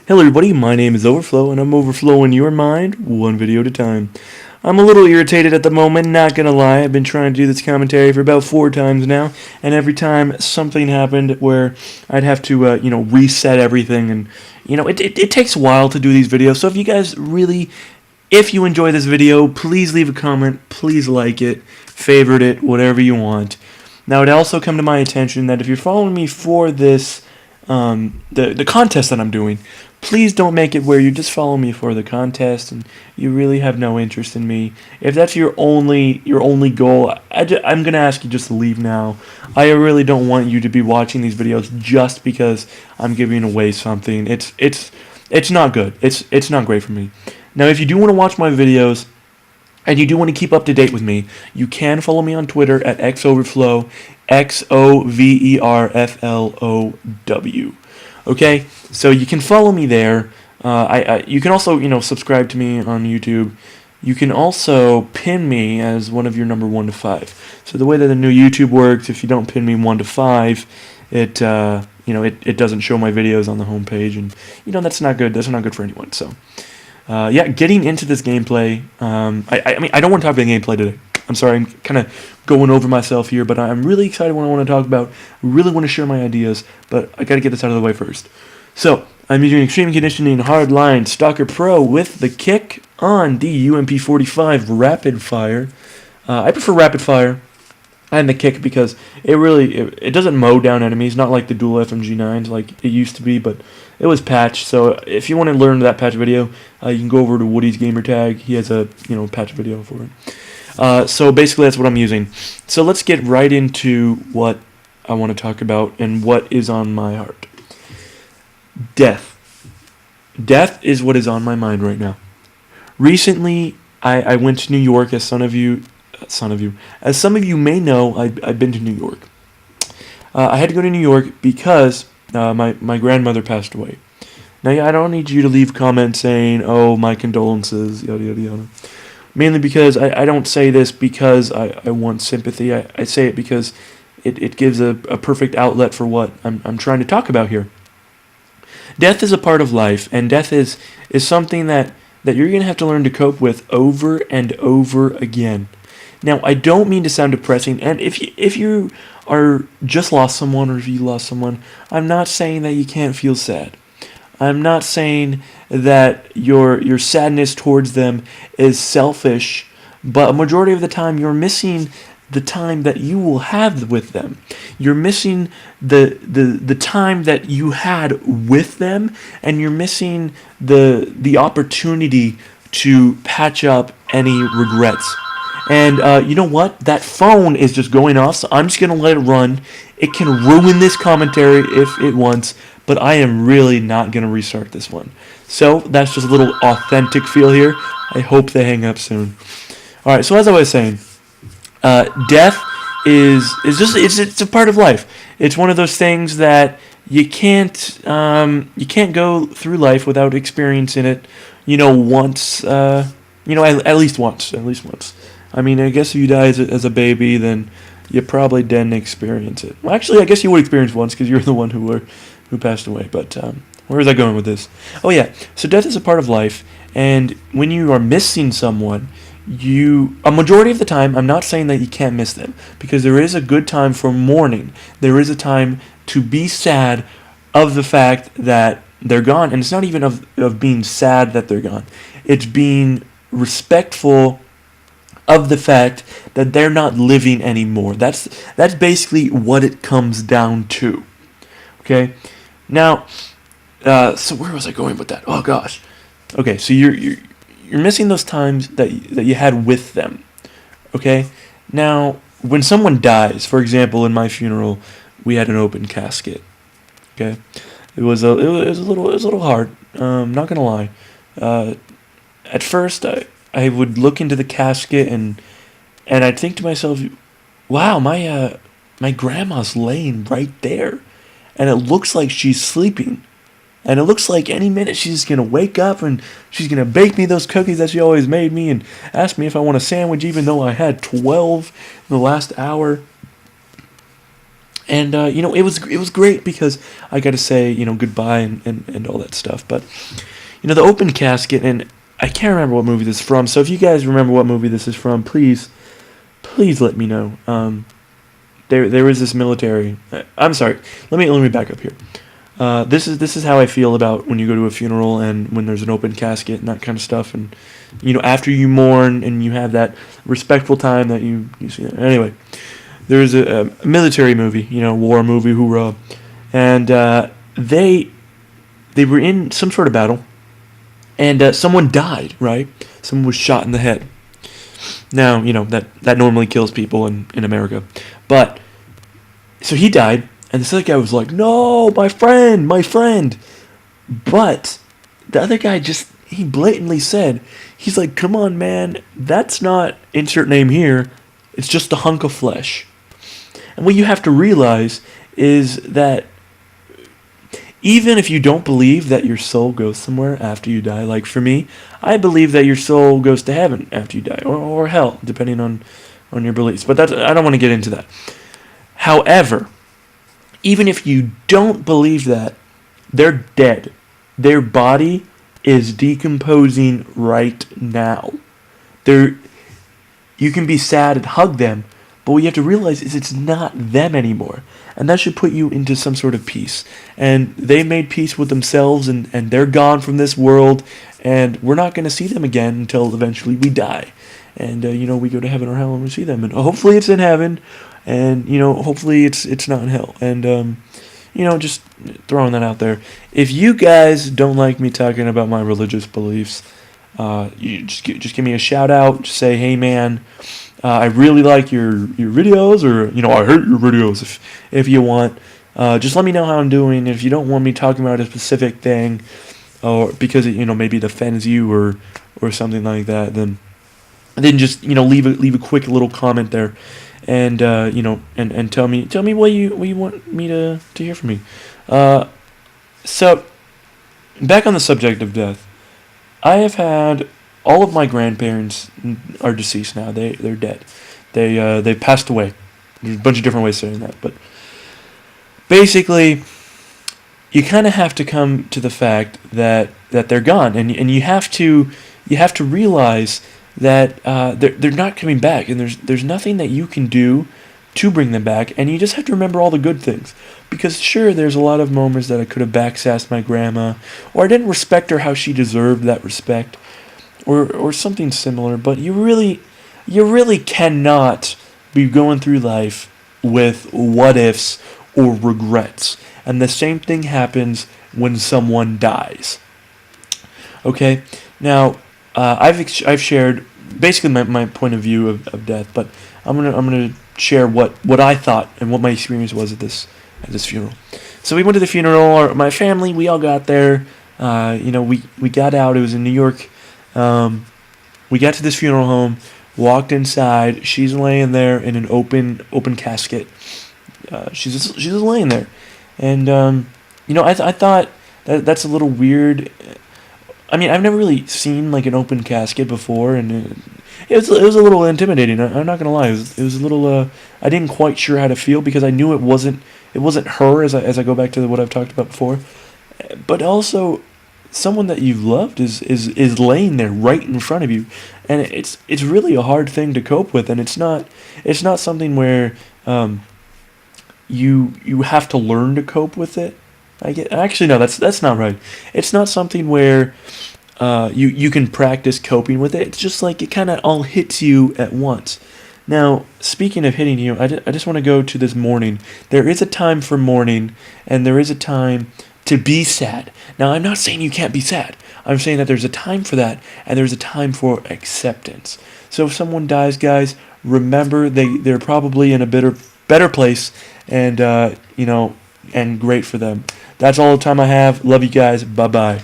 Hello everybody, my name is Overflow, and I'm overflowing your mind one video at a time. I'm a little irritated at the moment, not gonna lie. I've been trying to do this commentary for about 4 times now, and every time something happened where I'd have to, reset everything, and, it takes a while to do these videos, so if you guys really, if you enjoy this video, please leave a comment, please like it, favorite it, whatever you want. Now, it also come to my attention that if you're following me for this, the contest that I'm doing, please don't make it where you just follow me for the contest and you really have no interest in me. If that's your only goal, I'm gonna ask you just to leave now. I really don't want you to be watching these videos just because I'm giving away something. It's not good. It's not great for me. Now, if you do want to watch my videos, and you do want to keep up to date with me, you can follow me on Twitter at xoverflow, XOVERFLOW. Okay, so you can follow me there. You can also, subscribe to me on YouTube. You can also pin me as one of your number 1 to 5. So the way that the new YouTube works, if you don't pin me 1 to 5, it doesn't show my videos on the homepage, and that's not good. That's not good for anyone. So. Getting into this gameplay. I don't want to talk about the gameplay today. I'm sorry, I'm kind of going over myself here, but I'm really excited what I want to talk about. Really want to share my ideas, but I got to get this out of the way first. So, I'm using Extreme Conditioning Hardline Stalker Pro with the kick on the UMP45 Rapid Fire. I prefer Rapid Fire and the kick because it doesn't mow down enemies, not like the dual FMG9s like it used to be, but it was patched. So if you want to learn that patch video, you can go over to Woody's Gamertag. He has a patch video for it. So basically that's what I'm using. So let's get right into what I want to talk about and what is on my heart. Death. Death is what is on my mind right now. Recently, I went to New York, as some of you may know. I've been to New York. I had to go to New York because my grandmother passed away. Now, I don't need you to leave comments saying, "Oh, my condolences," yada yada yada. Mainly because I don't say this because I want sympathy. I say it because it gives a perfect outlet for what I'm trying to talk about here. Death is a part of life, and death is something that you're going to have to learn to cope with over and over again. Now, I don't mean to sound depressing, and if you are just lost someone, or if you lost someone, I'm not saying that you can't feel sad. I'm not saying that your sadness towards them is selfish, but a majority of the time you're missing the time that you will have with them. You're missing the time that you had with them, and you're missing the opportunity to patch up any regrets. And you know what? That phone is just going off, so I'm just going to let it run. It can ruin this commentary if it wants, but I am really not going to restart this one. So that's just a little authentic feel here. I hope they hang up soon. All right, so as I was saying, death is just it's a part of life. It's one of those things that you can't go through life without experiencing it. Once. At least once. I mean, I guess if you die as a baby, then you probably didn't experience it. Well, actually, I guess you would experience once because you're the one who passed away. But where was I going with this? Oh yeah, so death is a part of life, and when you are missing someone, a majority of the time, I'm not saying that you can't miss them, because there is a good time for mourning. There is a time to be sad of the fact that they're gone, and it's not even of being sad that they're gone. It's being respectful of the fact that they're not living anymore. That's basically what it comes down to. Okay, now, so where was I going with that? Oh gosh. Okay, so you're missing those times that you had with them. Okay, now when someone dies, for example, in my funeral, we had an open casket. Okay, it was a little hard. Not gonna lie. At first, I would look into the casket and I'd think to myself, wow, my grandma's laying right there, and it looks like she's sleeping, and it looks like any minute she's gonna wake up and she's gonna bake me those cookies that she always made me and ask me if I want a sandwich, even though I had 12 in the last hour. And it was great because I got to say goodbye and all that stuff. But the open casket, and I can't remember what movie this is from. So if you guys remember what movie this is from, please let me know. There was this military. I'm sorry. Let me back up here. This is how I feel about when you go to a funeral and when there's an open casket and that kind of stuff. And after you mourn and you have that respectful time that you see. Anyway, there's a military movie, war movie, hoorah, and they were in some sort of battle, and someone died. Right, someone was shot in the head. Now that normally kills people in America, but so he died, and this other guy was like, "No, my friend." But the other guy he blatantly said, he's like, "Come on, man, that's not insert name here. It's just a hunk of flesh." And what you have to realize is that even if you don't believe that your soul goes somewhere after you die, like for me, I believe that your soul goes to heaven after you die, or hell, depending on your beliefs. But I don't want to get into that. However, even if you don't believe that, they're dead. Their body is decomposing right now. You can be sad and hug them, but what you have to realize is it's not them anymore. And that should put you into some sort of peace. And they made peace with themselves, and they're gone from this world, and we're not going to see them again until eventually we die. And, we go to heaven or hell and we see them. And hopefully it's in heaven, and, hopefully it's not in hell. And, just throwing that out there. If you guys don't like me talking about my religious beliefs, you just give me a shout out. Just say, "Hey, man, I really like your videos," or "I hate your videos." If you want, just let me know how I'm doing. If you don't want me talking about a specific thing, or because it maybe it offends you or something like that, then just leave a quick little comment there, and and tell me what you want me to hear from me. So back on the subject of death, I have had all of my grandparents are deceased now. They're dead. They passed away. There's a bunch of different ways of saying that, but basically, you kind of have to come to the fact that they're gone, and you have to realize that they're not coming back, and there's nothing that you can do to bring them back, and you just have to remember all the good things. Because sure, there's a lot of moments that I could have backsassed my grandma, or I didn't respect her how she deserved that respect, or something similar. But you really cannot be going through life with what ifs or regrets. And the same thing happens when someone dies. Okay, now I've shared basically my point of view of death, but I'm gonna share what I thought and what my experience was at this funeral. So we went to the funeral. My family, we all got there. We got out. It was in New York. We got to this funeral home. Walked inside. She's laying there in an open casket. She's just laying there, and I thought that's a little weird. I mean, I've never really seen like an open casket before, and it was a little intimidating. I'm not gonna lie. It was a little. I didn't quite sure how to feel because I knew it wasn't her, as I go back to what I've talked about before, but also someone that you've loved is laying there right in front of you, and it's really a hard thing to cope with, and it's not something where you have to learn to cope with it. Actually, no, that's not right. It's not something where you can practice coping with it. It's just like it kind of all hits you at once. Now, speaking of hitting you, I just want to go to this mourning. There is a time for mourning, and there is a time to be sad. Now, I'm not saying you can't be sad. I'm saying that there's a time for that, and there's a time for acceptance. So if someone dies, guys, remember they're probably in a better place, and and great for them. That's all the time I have. Love you guys. Bye-bye.